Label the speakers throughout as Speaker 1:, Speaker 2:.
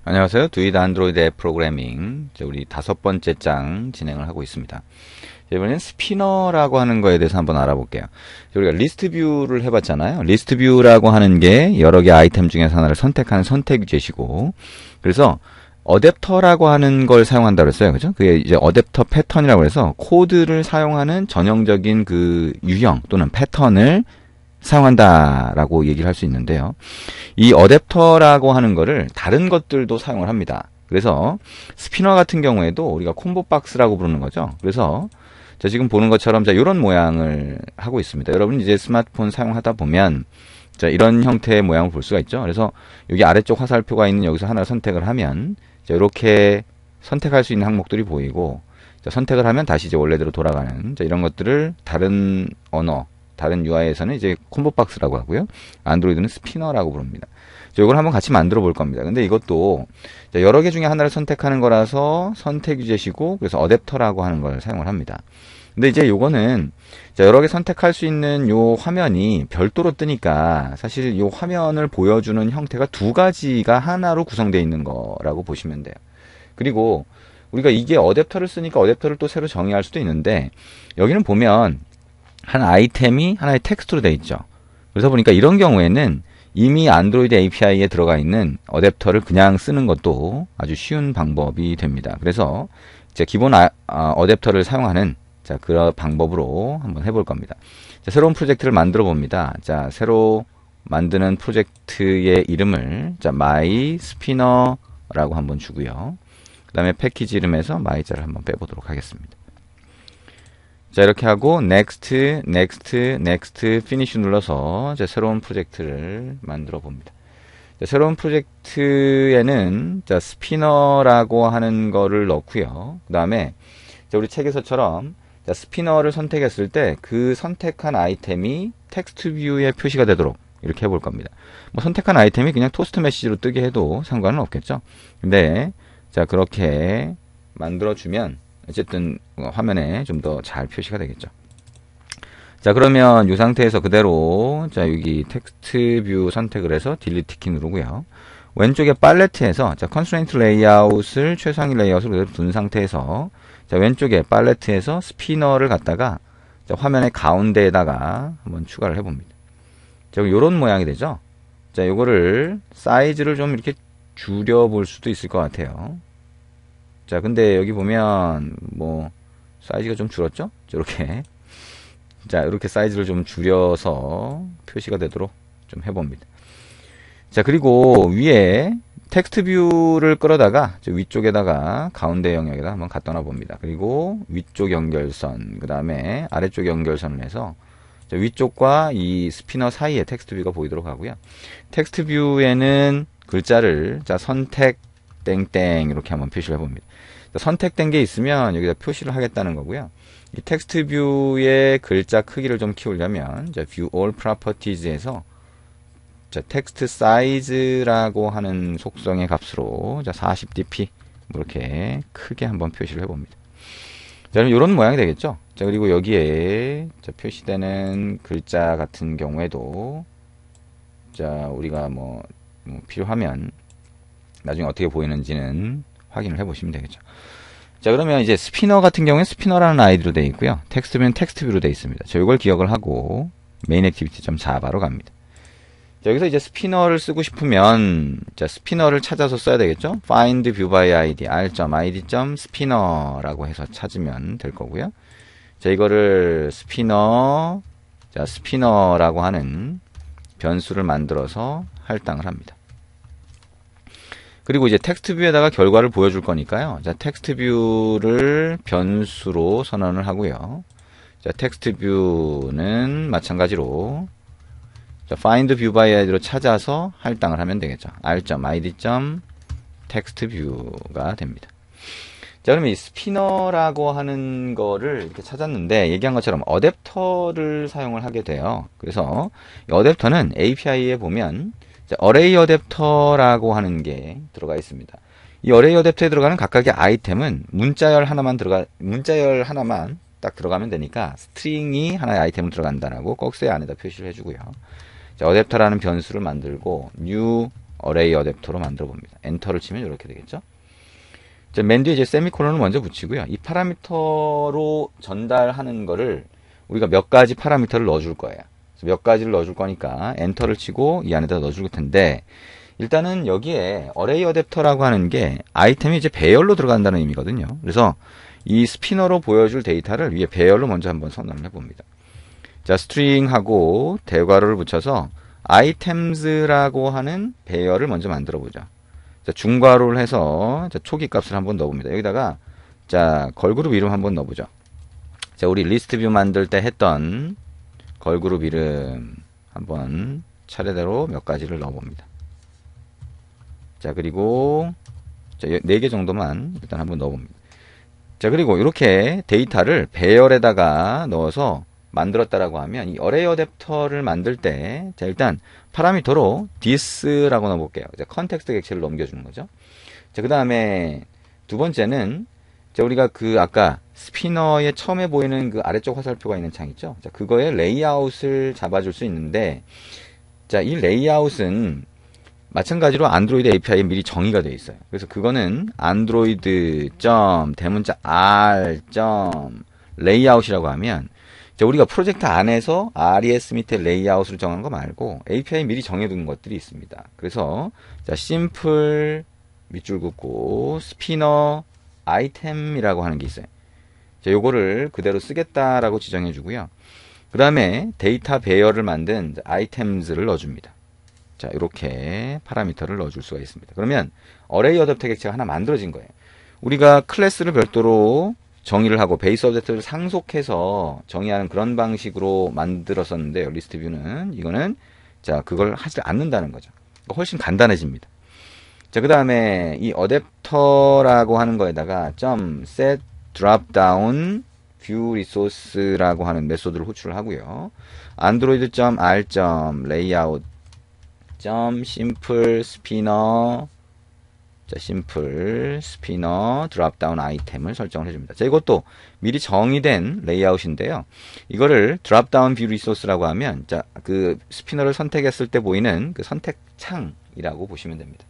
Speaker 1: 안녕하세요. 두이드 안드로이드 앱 프로그래밍. 우리 5번째 장 진행을 하고 있습니다. 이번엔 스피너라고 하는 거에 대해서 한번 알아볼게요. 우리가 리스트 뷰를 해봤잖아요. 리스트 뷰라고 하는 게 여러 개 아이템 중에서 하나를 선택하는 선택 위젯이고, 그래서 어댑터라고 하는 걸 사용한다 그랬어요. 그죠? 그게 이제 어댑터 패턴이라고 해서 코드를 사용하는 전형적인 그 유형 또는 패턴을 사용한다라고 얘기를 할 수 있는데요. 이 어댑터라고 하는 거를 다른 것들도 사용을 합니다. 그래서 스피너 같은 경우에도 우리가 콤보 박스라고 부르는 거죠. 그래서 자, 지금 보는 것처럼 자, 이런 모양을 하고 있습니다. 여러분 이제 스마트폰 사용하다 보면 자, 이런 형태의 모양을 볼 수가 있죠. 그래서 여기 아래쪽 화살표가 있는 여기서 하나를 선택을 하면 자, 이렇게 선택할 수 있는 항목들이 보이고 자, 선택을 하면 다시 이제 원래대로 돌아가는 자, 이런 것들을 다른 언어 다른 UI에서는 이제 콤보 박스라고 하고요. 안드로이드는 스피너라고 부릅니다. 이걸 한번 같이 만들어 볼 겁니다. 근데 이것도 여러 개 중에 하나를 선택하는 거라서 선택 위젯이고 그래서 어댑터라고 하는 걸 사용을 합니다. 근데 이제 요거는 여러 개 선택할 수 있는 요 화면이 별도로 뜨니까 사실 요 화면을 보여주는 형태가 두 가지가 하나로 구성되어 있는 거라고 보시면 돼요. 그리고 우리가 이게 어댑터를 쓰니까 어댑터를 또 새로 정의할 수도 있는데 여기는 보면 한 아이템이 하나의 텍스트로 되어 있죠. 그래서 보니까 이런 경우에는 이미 안드로이드 API에 들어가 있는 어댑터를 그냥 쓰는 것도 아주 쉬운 방법이 됩니다. 그래서 이제 기본 어댑터를 사용하는 자, 그런 방법으로 한번 해볼 겁니다. 자, 새로운 프로젝트를 만들어 봅니다. 자, 새로 만드는 프로젝트의 이름을 자, my spinner라고 한번 주고요. 그 다음에 패키지 이름에서 my자를 한번 빼보도록 하겠습니다. 자, 이렇게 하고 next, next, next, finish 눌러서 이제 새로운 프로젝트를 만들어 봅니다. 자, 새로운 프로젝트에는 자, 스피너라고 하는 거를 넣고요. 그 다음에 우리 책에서처럼 자, 스피너를 선택했을 때 그 선택한 아이템이 텍스트 뷰에 표시가 되도록 이렇게 해볼 겁니다. 뭐 선택한 아이템이 그냥 토스트 메시지로 뜨게 해도 상관은 없겠죠. 근데 자, 그렇게 만들어주면 어쨌든 화면에 좀 더 잘 표시가 되겠죠. 자, 그러면 이 상태에서 그대로 자, 여기 텍스트 뷰 선택을 해서 딜리트 키 누르고요. 왼쪽에 팔레트에서 자, 컨스트레인트 레이아웃을 최상위 레이아웃으로 그대로 둔 상태에서 자, 왼쪽에 팔레트에서 스피너를 갖다가 자, 화면의 가운데에다가 한번 추가를 해봅니다. 자, 요런 모양이 되죠. 자, 요거를 사이즈를 좀 이렇게 줄여 볼 수도 있을 것 같아요. 자, 근데 여기 보면 뭐 사이즈가 좀 줄었죠? 이렇게 자, 이렇게 사이즈를 좀 줄여서 표시가 되도록 좀 해봅니다. 자, 그리고 위에 텍스트 뷰를 끌어다가 위쪽에다가 가운데 영역에다 한번 갖다 놔 봅니다. 그리고 위쪽 연결선, 그 다음에 아래쪽 연결선을 해서 자, 위쪽과 이 스피너 사이에 텍스트 뷰가 보이도록 하고요. 텍스트 뷰에는 글자를 자, 선택 땡땡 이렇게 한번 표시를 해봅니다. 선택된 게 있으면 여기다 표시를 하겠다는 거고요. 이 텍스트 뷰의 글자 크기를 좀 키우려면 자, View All Properties에서 자, 텍스트 사이즈라고 하는 속성의 값으로 자, 40dp 이렇게 크게 한번 표시를 해봅니다. 자, 그럼 이런 모양이 되겠죠. 자, 그리고 여기에 자, 표시되는 글자 같은 경우에도 자, 우리가 뭐 필요하면 나중에 어떻게 보이는지는 확인을 해보시면 되겠죠. 자, 그러면 이제 스피너 같은 경우에 스피너라는 아이디로 되어 있고요. 텍스트뷰는 텍스트뷰로 되어 있습니다. 자, 이걸 기억을 하고 메인 액티비티.java로 갑니다. 자, 여기서 이제 스피너를 쓰고 싶으면 자, 스피너를 찾아서 써야 되겠죠. find view by id r.id.spinner라고 해서 찾으면 될 거고요. 자, 이거를 스피너 자, 스피너라고 하는 변수를 만들어서 할당을 합니다. 그리고 이제 텍스트 뷰에다가 결과를 보여줄 거니까요. 자, 텍스트 뷰를 변수로 선언을 하고요. 자, 텍스트 뷰는 마찬가지로 자, find view by id로 찾아서 할당을 하면 되겠죠. r.id.textview가 됩니다. 자, 그러면 이 스피너라고 하는 거를 이렇게 찾았는데 얘기한 것처럼 어댑터를 사용을 하게 돼요. 그래서 이 어댑터는 API에 보면 자, 어레이 어댑터라고 하는 게 들어가 있습니다. 이 어레이 어댑터에 들어가는 각각의 아이템은 문자열 하나만 딱 들어가면 되니까 스트링이 하나의 아이템으로 들어간다라고 꺽쇠 안에다 표시를 해주고요. 자, 어댑터라는 변수를 만들고 new 어레이 어댑터로 만들어 봅니다. 엔터를 치면 이렇게 되겠죠. 자, 맨 뒤에 이제 세미콜론을 먼저 붙이고요. 이 파라미터로 전달하는 거를 우리가 몇 가지 파라미터를 넣어줄 거예요. 몇 가지를 넣어줄 거니까 엔터를 치고 이 안에다 넣어줄 텐데, 일단은 여기에 어레이 어댑터라고 하는 게 아이템이 이제 배열로 들어간다는 의미거든요. 그래서 이 스피너로 보여줄 데이터를 위에 배열로 먼저 한번 선언을 해봅니다. 자, 스트링하고 대괄호를 붙여서 아이템즈라고 하는 배열을 먼저 만들어 보죠. 자, 중괄호를 해서 자, 초기 값을 한번 넣어봅니다. 여기다가 자, 걸그룹 이름 한번 넣어보죠. 자, 우리 리스트 뷰 만들 때 했던 걸그룹 이름 한번 차례대로 몇 가지를 넣어봅니다. 자, 그리고 자, 4개 정도만 일단 한번 넣어봅니다. 자, 그리고 이렇게 데이터를 배열에다가 넣어서 만들었다라고 하면 이 어레이 어댑터를 만들 때 자, 일단 파라미터로 this라고 넣어볼게요. 자, 컨텍스트 객체를 넘겨주는 거죠. 자, 그 다음에 두 번째는 자, 우리가 그 아까 스피너의 처음에 보이는 그 아래쪽 화살표가 있는 창 있죠. 자, 그거의 레이아웃을 잡아줄 수 있는데, 자, 이 레이아웃은 마찬가지로 안드로이드 API에 미리 정의가 되어 있어요. 그래서 그거는 android 대문자 r layout이라고 하면, 자, 우리가 프로젝트 안에서 res 밑에 레이아웃을 정한 거 말고 API에 미리 정해둔 것들이 있습니다. 그래서 자, simple 밑줄 긋고 스피너 아이템이라고 하는 게 있어요. 자, 요거를 그대로 쓰겠다라고 지정해 주고요. 그 다음에 데이터 배열을 만든 아이템즈를 넣어줍니다. 자, 이렇게 파라미터를 넣어줄 수가 있습니다. 그러면 어레이 어댑터 객체가 하나 만들어진 거예요. 우리가 클래스를 별도로 정의를 하고 베이스 어댑터를 상속해서 정의하는 그런 방식으로 만들었었는데요. 리스트 뷰는 이거는 자, 그걸 하지 않는다는 거죠. 훨씬 간단해집니다. 자, 그 다음에 이 어댑터라고 하는 거에다가 .set dropdown view resource라고 하는 메소드를 호출을 하고요. android.r layout simple spinner 자, simple spinner dropdown 아이템을 설정을 해줍니다. 자, 이것도 미리 정의된 레이아웃인데요. 이거를 dropdown view resource라고 하면 자, 그 스피너를 선택했을 때 보이는 그 선택 창이라고 보시면 됩니다.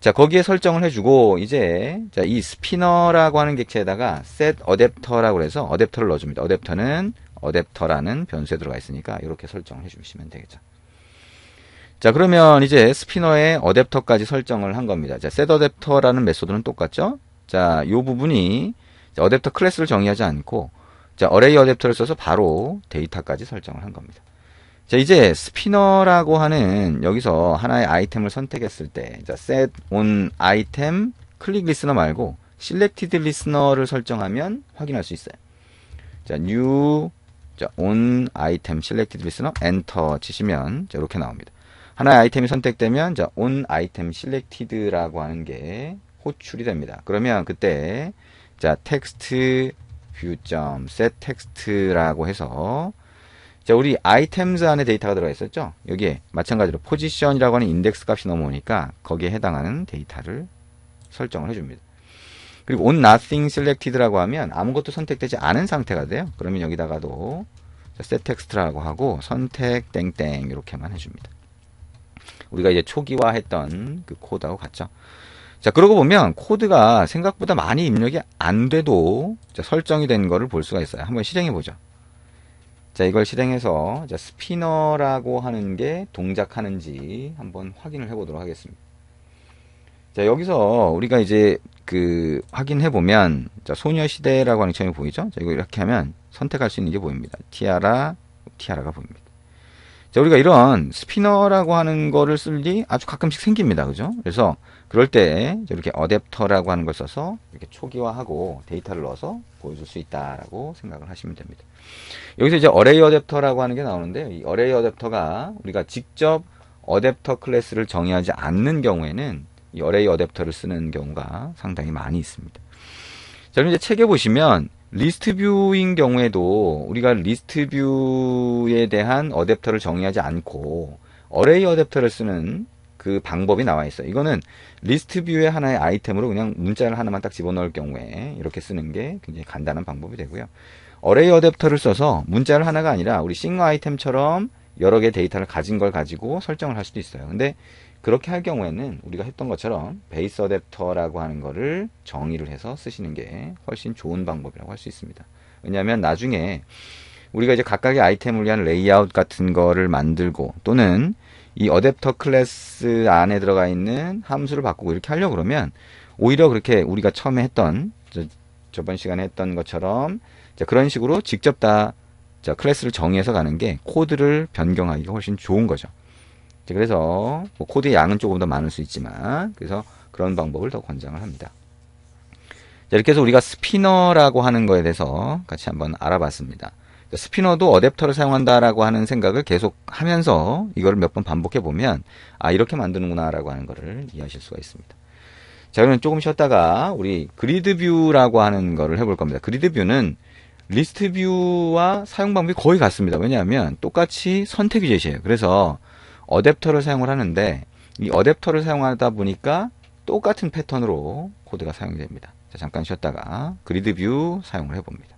Speaker 1: 자, 거기에 설정을 해주고 이제 자, 이 스피너라고 하는 객체에다가 set adapter라고 해서 어댑터를 넣어줍니다. 어댑터는 어댑터라는 변수에 들어가 있으니까 이렇게 설정을 해주시면 되겠죠. 자, 그러면 이제 스피너의 어댑터까지 설정을 한 겁니다. 자, set adapter라는 메소드는 똑같죠? 자, 요 부분이 어댑터 클래스를 정의하지 않고 자, array 어댑터를 써서 바로 데이터까지 설정을 한 겁니다. 자, 이제 스피너라고 하는 여기서 하나의 아이템을 선택했을 때 자, set on item 클릭 리스너 말고 selected listener를 설정하면 확인할 수 있어요. 자, new 자, on item selected listener 엔터 치시면 자, 이렇게 나옵니다. 하나의 아이템이 선택되면 자, on item selected라고 하는 게 호출이 됩니다. 그러면 그때 자, text view set text라고 해서 자, 우리 items 안에 데이터가 들어가 있었죠? 여기에 마찬가지로 position이라고 하는 인덱스 값이 넘어오니까 거기에 해당하는 데이터를 설정을 해줍니다. 그리고 on nothing selected라고 하면 아무것도 선택되지 않은 상태가 돼요. 그러면 여기다가도 set text라고 하고 선택 땡땡 이렇게만 해줍니다. 우리가 이제 초기화했던 그 코드하고 같죠. 자, 그러고 보면 코드가 생각보다 많이 입력이 안 돼도 자, 설정이 된 거를 볼 수가 있어요. 한번 실행해 보죠. 자, 이걸 실행해서 자, 스피너라고 하는 게 동작하는지 한번 확인을 해 보도록 하겠습니다. 자, 여기서 우리가 이제 그 확인해 보면 자, 소녀시대라고 하는 점이 보이죠? 자, 이거 이렇게 하면 선택할 수 있는 게 보입니다. 티아라가 보입니다. 자, 우리가 이런 스피너라고 하는 거를 쓸 일이 아주 가끔씩 생깁니다. 그죠? 그래서 그럴 때 이렇게 어댑터라고 하는 걸 써서 이렇게 초기화하고 데이터를 넣어서 보여줄 수 있다라고 생각을 하시면 됩니다. 여기서 이제 어레이 어댑터라고 하는 게 나오는데요. 이 어레이 어댑터가 우리가 직접 어댑터 클래스를 정의하지 않는 경우에는 이 어레이 어댑터를 쓰는 경우가 상당히 많이 있습니다. 자, 그럼 이제 책에 보시면 리스트 뷰인 경우에도 우리가 리스트 뷰에 대한 어댑터를 정의하지 않고 어레이 어댑터를 쓰는 그 방법이 나와 있어요. 이거는 리스트 뷰의 하나의 아이템으로 그냥 문자를 하나만 딱 집어넣을 경우에 이렇게 쓰는 게 굉장히 간단한 방법이 되고요. 어레이 어댑터를 써서 문자를 하나가 아니라 우리 싱글 아이템처럼 여러 개의 데이터를 가진 걸 가지고 설정을 할 수도 있어요. 근데 그렇게 할 경우에는 우리가 했던 것처럼 베이스 어댑터라고 하는 거를 정의를 해서 쓰시는 게 훨씬 좋은 방법이라고 할 수 있습니다. 왜냐하면 나중에 우리가 이제 각각의 아이템을 위한 레이아웃 같은 거를 만들고 또는 이 어댑터 클래스 안에 들어가 있는 함수를 바꾸고 이렇게 하려고 그러면 오히려 그렇게 우리가 처음에 했던 저번 시간에 했던 것처럼 그런 식으로 직접 다 클래스를 정의해서 가는 게 코드를 변경하기가 훨씬 좋은 거죠. 그래서 뭐 코드의 양은 조금 더 많을 수 있지만 그래서 그런 방법을 더 권장을 합니다. 이렇게 해서 우리가 스피너라고 하는 거에 대해서 같이 한번 알아봤습니다. 스피너도 어댑터를 사용한다라고 하는 생각을 계속 하면서 이거를 몇 번 반복해 보면 아 이렇게 만드는구나 라고 하는 거를 이해하실 수가 있습니다. 자, 그러면 조금 쉬었다가 우리 그리드 뷰라고 하는 거를 해볼 겁니다. 그리드 뷰는 리스트 뷰와 사용 방법이 거의 같습니다. 왜냐하면 똑같이 선택 위젯이에요. 그래서 어댑터를 사용을 하는데 이 어댑터를 사용하다 보니까 똑같은 패턴으로 코드가 사용됩니다. 자, 잠깐 쉬었다가 그리드 뷰 사용을 해봅니다.